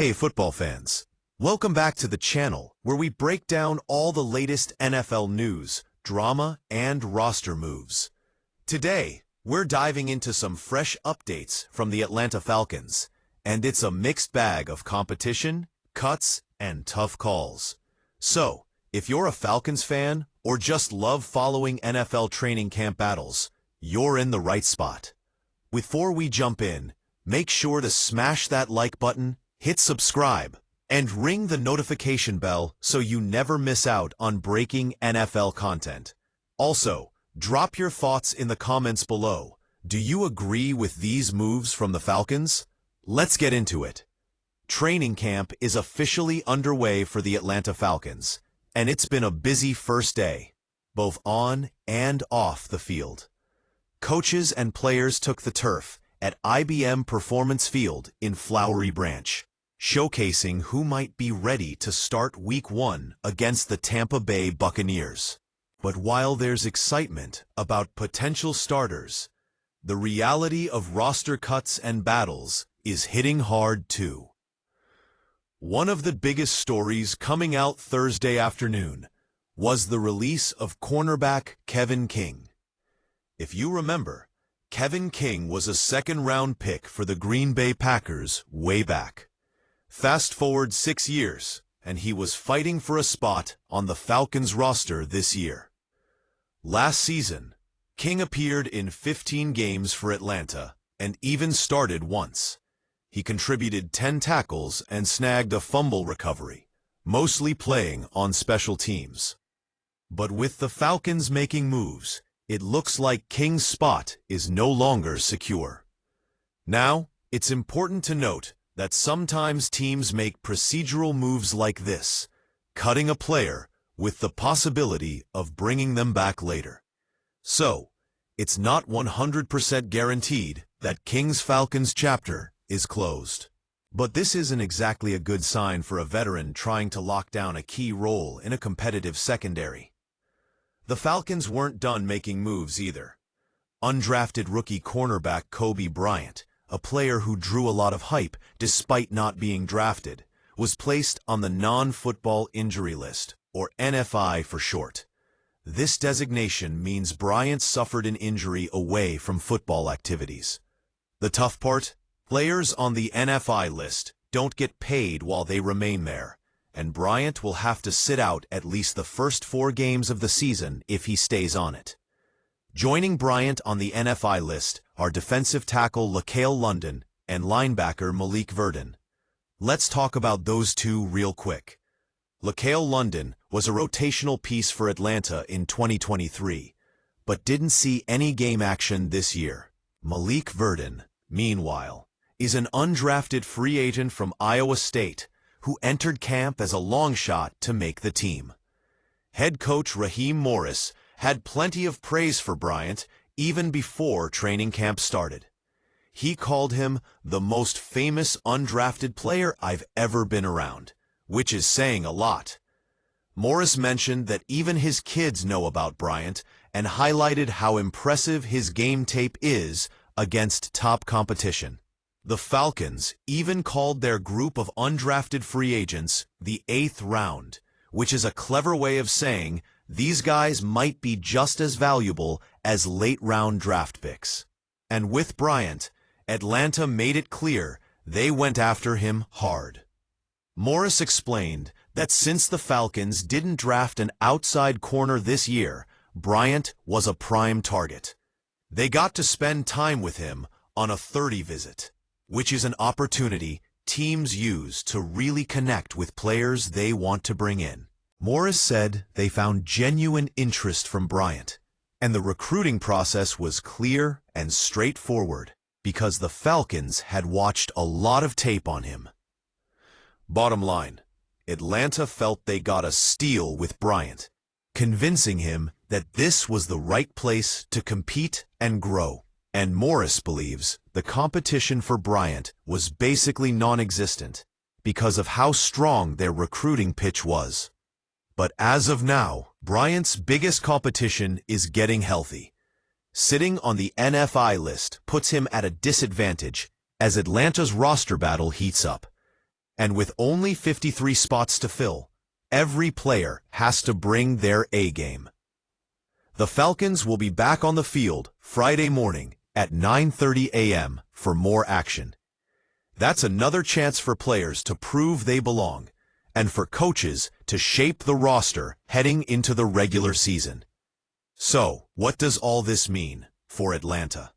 Hey football fans, welcome back to the channel where we break down all the latest NFL news, drama, and roster moves. Today, we're diving into some fresh updates from the Atlanta Falcons, and it's a mixed bag of competition, cuts, and tough calls. So, if you're a Falcons fan or just love following NFL training camp battles, you're in the right spot. Before we jump in, make sure to smash that like button, hit subscribe, and ring the notification bell so you never miss out on breaking NFL content. Also, drop your thoughts in the comments below. Do you agree with these moves from the Falcons? Let's get into it. Training camp is officially underway for the Atlanta Falcons, and it's been a busy first day, both on and off the field. Coaches and players took the turf at IBM Performance Field in Flowery Branch, showcasing who might be ready to start Week 1 against the Tampa Bay Buccaneers. But while there's excitement about potential starters, the reality of roster cuts and battles is hitting hard too. One of the biggest stories coming out Thursday afternoon was the release of cornerback Kevin King. If you remember, Kevin King was a second-round pick for the Green Bay Packers way back. Fast forward 6 years, and he was fighting for a spot on the Falcons roster this year. Last season, King appeared in 15 games for Atlanta and even started once. He contributed 10 tackles and snagged a fumble recovery, mostly playing on special teams. But with the Falcons making moves, it looks like King's spot is no longer secure. Now, it's important to note that sometimes teams make procedural moves like this, cutting a player with the possibility of bringing them back later. So, it's not 100% guaranteed that King's Falcons chapter is closed. But this isn't exactly a good sign for a veteran trying to lock down a key role in a competitive secondary. The Falcons weren't done making moves either. Undrafted rookie cornerback Cobee Bryant, a player who drew a lot of hype despite not being drafted, was placed on the non-football injury list, or NFI for short. This designation means Bryant suffered an injury away from football activities. The tough part? Players on the NFI list don't get paid while they remain there, and Bryant will have to sit out at least the first 4 games of the season if he stays on it. Joining Bryant on the NFI list are defensive tackle LaCale London and linebacker Malik Verdon. Let's talk about those two real quick. LaCale London was a rotational piece for Atlanta in 2023, but didn't see any game action this year. Malik Verdon, meanwhile, is an undrafted free agent from Iowa State who entered camp as a long shot to make the team. Head coach Raheem Morris had plenty of praise for Bryant even before training camp started. He called him the most famous undrafted player I've ever been around, which is saying a lot. Morris mentioned that even his kids know about Bryant and highlighted how impressive his game tape is against top competition. The Falcons even called their group of undrafted free agents the 8th round, which is a clever way of saying these guys might be just as valuable as late-round draft picks. And with Bryant, Atlanta made it clear they went after him hard. Morris explained that since the Falcons didn't draft an outside corner this year, Bryant was a prime target. They got to spend time with him on a 30 visit, which is an opportunity teams use to really connect with players they want to bring in. Morris said they found genuine interest from Bryant, and the recruiting process was clear and straightforward because the Falcons had watched a lot of tape on him. Bottom line, Atlanta felt they got a steal with Bryant, convincing him that this was the right place to compete and grow. And Morris believes the competition for Bryant was basically non-existent because of how strong their recruiting pitch was. But as of now, Bryant's biggest competition is getting healthy. Sitting on the NFI list puts him at a disadvantage as Atlanta's roster battle heats up. And with only 53 spots to fill, every player has to bring their A game. The Falcons will be back on the field Friday morning at 9:30 a.m. for more action. That's another chance for players to prove they belong, and for coaches to shape the roster heading into the regular season. So, what does all this mean for Atlanta?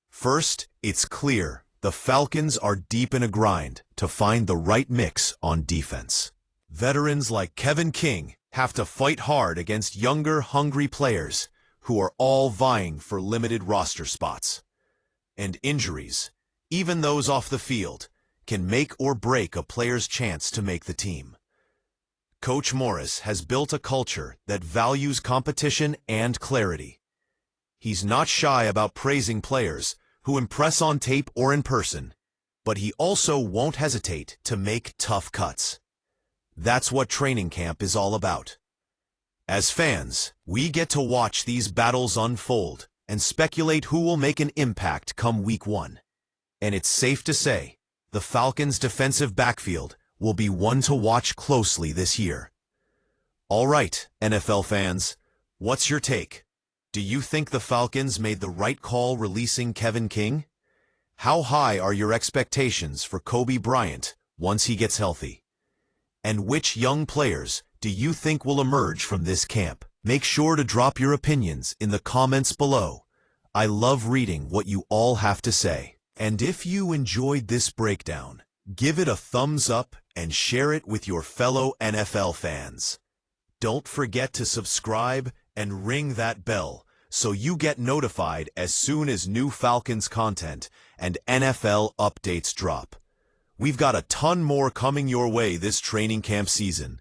First, it's clear the Falcons are deep in a grind to find the right mix on defense. Veterans like Kevin King have to fight hard against younger, hungry players who are all vying for limited roster spots. And injuries, even those off the field, can make or break a player's chance to make the team. Coach Morris has built a culture that values competition and clarity. He's not shy about praising players who impress on tape or in person, but he also won't hesitate to make tough cuts. That's what training camp is all about. As fans, we get to watch these battles unfold and speculate who will make an impact come week 1. And it's safe to say, the Falcons' defensive backfield will be one to watch closely this year. All right, NFL fans, what's your take? Do you think the Falcons made the right call releasing Kevin King? How high are your expectations for Cobee Bryant once he gets healthy? And which young players do you think will emerge from this camp? Make sure to drop your opinions in the comments below. I love reading what you all have to say. And if you enjoyed this breakdown, give it a thumbs up and share it with your fellow NFL fans. Don't forget to subscribe and ring that bell so you get notified as soon as new Falcons content and NFL updates drop. We've got a ton more coming your way this training camp season.